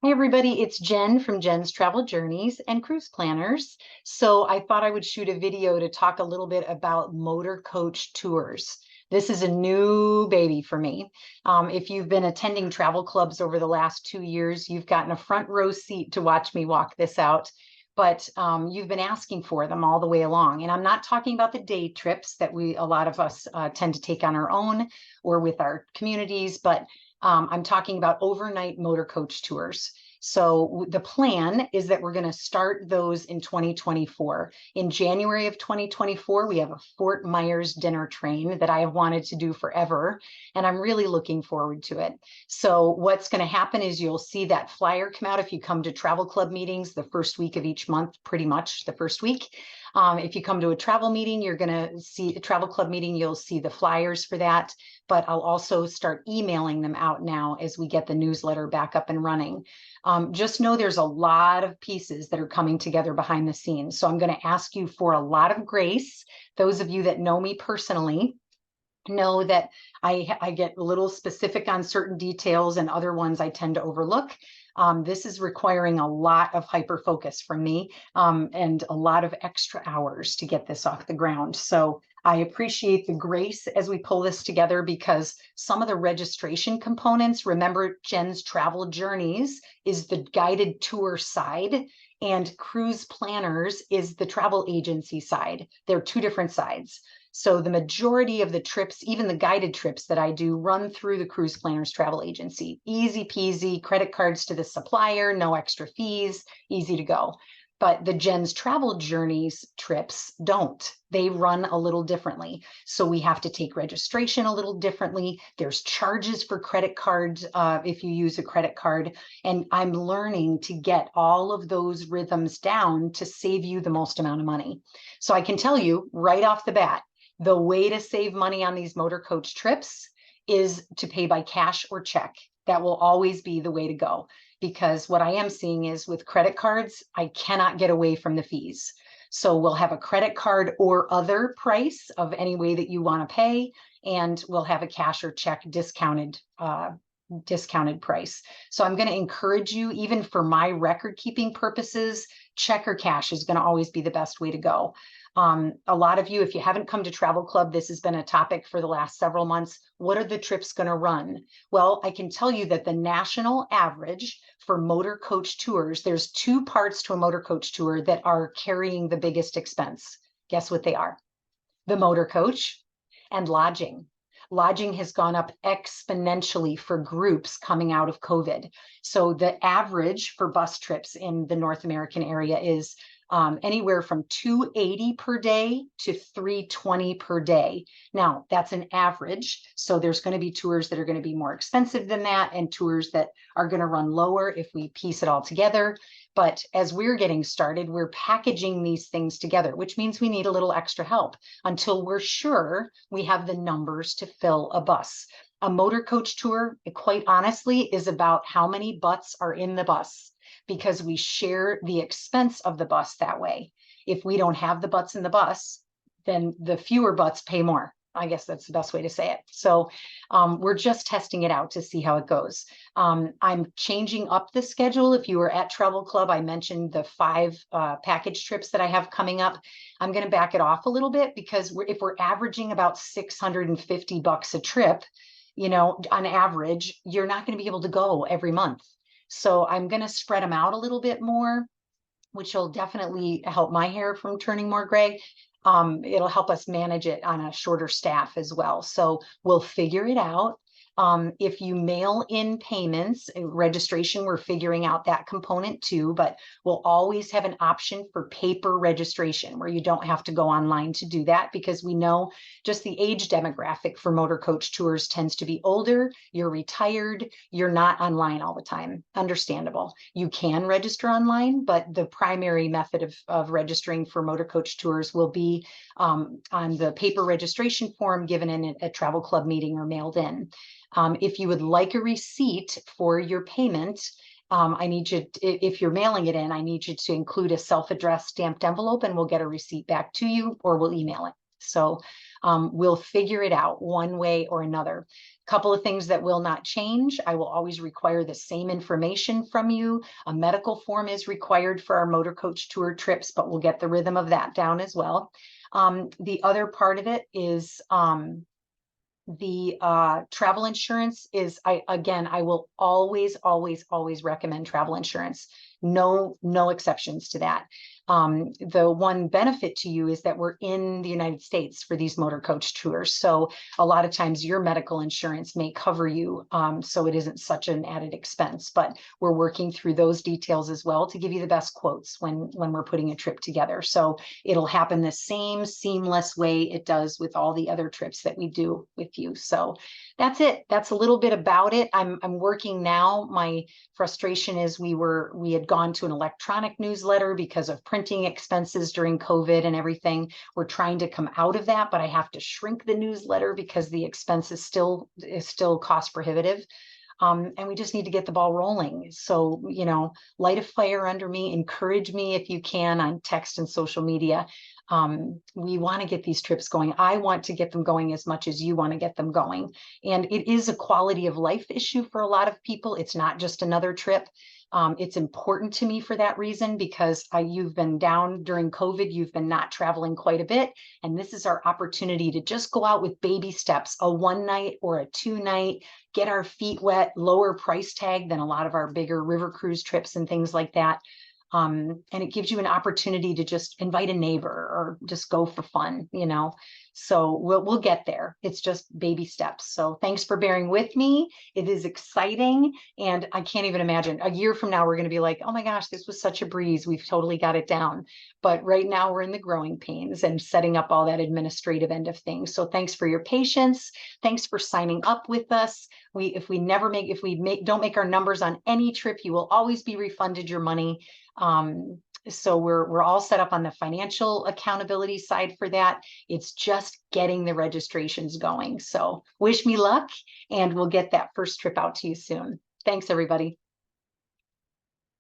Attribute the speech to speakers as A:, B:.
A: Hey everybody, it's Jen from Jen's Travel Journeys and Cruise Planners. So I thought I would shoot a video to talk a little bit about Motorcoach tours. This is a new baby for me. If you've been attending travel clubs over the last 2 years, you've gotten a front row seat to watch me walk this out. But you've been asking for them all the way along. And I'm not talking about the day trips that a lot of us tend to take on our own or with our communities, but I'm talking about overnight motor coach tours. So the plan is that we're going to start those in 2024. In January of 2024, we have a Fort Myers dinner train that I have wanted to do forever, and I'm really looking forward to it. So what's going to happen is you'll see that flyer come out if you come to travel club meetings the first week of each month, pretty much the first week. If you come to a travel meeting, you're going to see a travel club meeting, you'll see the flyers for that. But I'll also start emailing them out now as we get the newsletter back up and running. Just know there's a lot of pieces that are coming together behind the scenes. So I'm going to ask you for a lot of grace. Those of you that know me personally know that I get a little specific on certain details and other ones I tend to overlook. This is requiring a lot of hyper focus from me and a lot of extra hours to get this off the ground. So I appreciate the grace as we pull this together because some of the registration components, remember Jen's Travel Journeys is the guided tour side and Cruise Planners is the travel agency side. They're two different sides. So the majority of the trips, even the guided trips that I do, run through the Cruise Planners travel agency. Easy peasy, credit cards to the supplier, no extra fees, easy to go. But the Jen's Travel Journeys trips don't. They run a little differently. So we have to take registration a little differently. There's charges for credit cards if you use a credit card. And I'm learning to get all of those rhythms down to save you the most amount of money. So I can tell you right off the bat, the way to save money on these motor coach trips is to pay by cash or check. That will always be the way to go because what I am seeing is with credit cards, I cannot get away from the fees. So we'll have a credit card or other price of any way that you want to pay, and we'll have a cash or check discounted price. So I'm going to encourage you, even for my record keeping purposes, check or cash is going to always be the best way to go. A lot of you, if you haven't come to Travel Club, this has been a topic for the last several months. What are the trips going to run? Well, I can tell you that the national average for motor coach tours, there's two parts to a motor coach tour that are carrying the biggest expense. Guess what they are? The motor coach and lodging. Lodging has gone up exponentially for groups coming out of COVID. So the average for bus trips in the North American area is anywhere from $280 per day to $320 per day. Now, that's an average. So there's going to be tours that are going to be more expensive than that and tours that are going to run lower if we piece it all together. But as we're getting started, we're packaging these things together, which means we need a little extra help until we're sure we have the numbers to fill a bus. A motor coach tour, quite honestly, is about how many butts are in the bus, because we share the expense of the bus that way. If we don't have the butts in the bus, then the fewer butts pay more. I guess that's the best way to say it. So we're just testing it out to see how it goes. I'm changing up the schedule. If you were at Travel Club, I mentioned the 5 package trips that I have coming up. I'm going to back it off a little bit because if we're averaging about $650 a trip, you know, on average, you're not going to be able to go every month. So I'm going to spread them out a little bit more, which will definitely help my hair from turning more gray. It'll help us manage it on a shorter staff as well. So we'll figure it out. If you mail in payments, registration, we're figuring out that component too, but we'll always have an option for paper registration where you don't have to go online to do that because we know just the age demographic for motor coach tours tends to be older, you're retired, you're not online all the time. Understandable. You can register online, but the primary method of registering for motor coach tours will be on the paper registration form given in a travel club meeting or mailed in. If you would like a receipt for your payment, I need you, if you're mailing it in, I need you to include a self-addressed stamped envelope and we'll get a receipt back to you or we'll email it. So we'll figure it out one way or another. Couple of things that will not change. I will always require the same information from you. A medical form is required for our Motorcoach tour trips, but we'll get the rhythm of that down as well. The other part of it is the travel insurance is, I will always recommend travel insurance. No exceptions to that. The one benefit to you is that we're in the United States for these Motorcoach tours. So a lot of times your medical insurance may cover you. So it isn't such an added expense, but we're working through those details as well to give you the best quotes when we're putting a trip together. So it'll happen the same seamless way it does with all the other trips that we do with you. So that's it. That's a little bit about it. I'm working now. My frustration is we had gone to an electronic newsletter because of printing expenses during COVID and everything. We're trying to come out of that, but I have to shrink the newsletter because the expense is still cost prohibitive. And we just need to get the ball rolling. So, light a fire under me, encourage me if you can on text and social media. We want to get these trips going. I want to get them going as much as you want to get them going. And it is a quality of life issue for a lot of people. It's not just another trip. It's important to me for that reason, because you've been down during COVID, you've been not traveling quite a bit. And this is our opportunity to just go out with baby steps, a 1 night or a 2 night, get our feet wet, lower price tag than a lot of our bigger river cruise trips and things like that. And it gives you an opportunity to just invite a neighbor or just go for fun, So we'll get there. It's just baby steps. So thanks for bearing with me. It is exciting. And I can't even imagine a year from now, we're going to be like, oh my gosh, this was such a breeze. We've totally got it down. But right now we're in the growing pains and setting up all that administrative end of things. So thanks for your patience. Thanks for signing up with us. If we don't make our numbers on any trip, you will always be refunded your money. So we're all set up on the financial accountability side for that. It's just getting the registrations going. So wish me luck, and we'll get that first trip out to you soon. Thanks, everybody.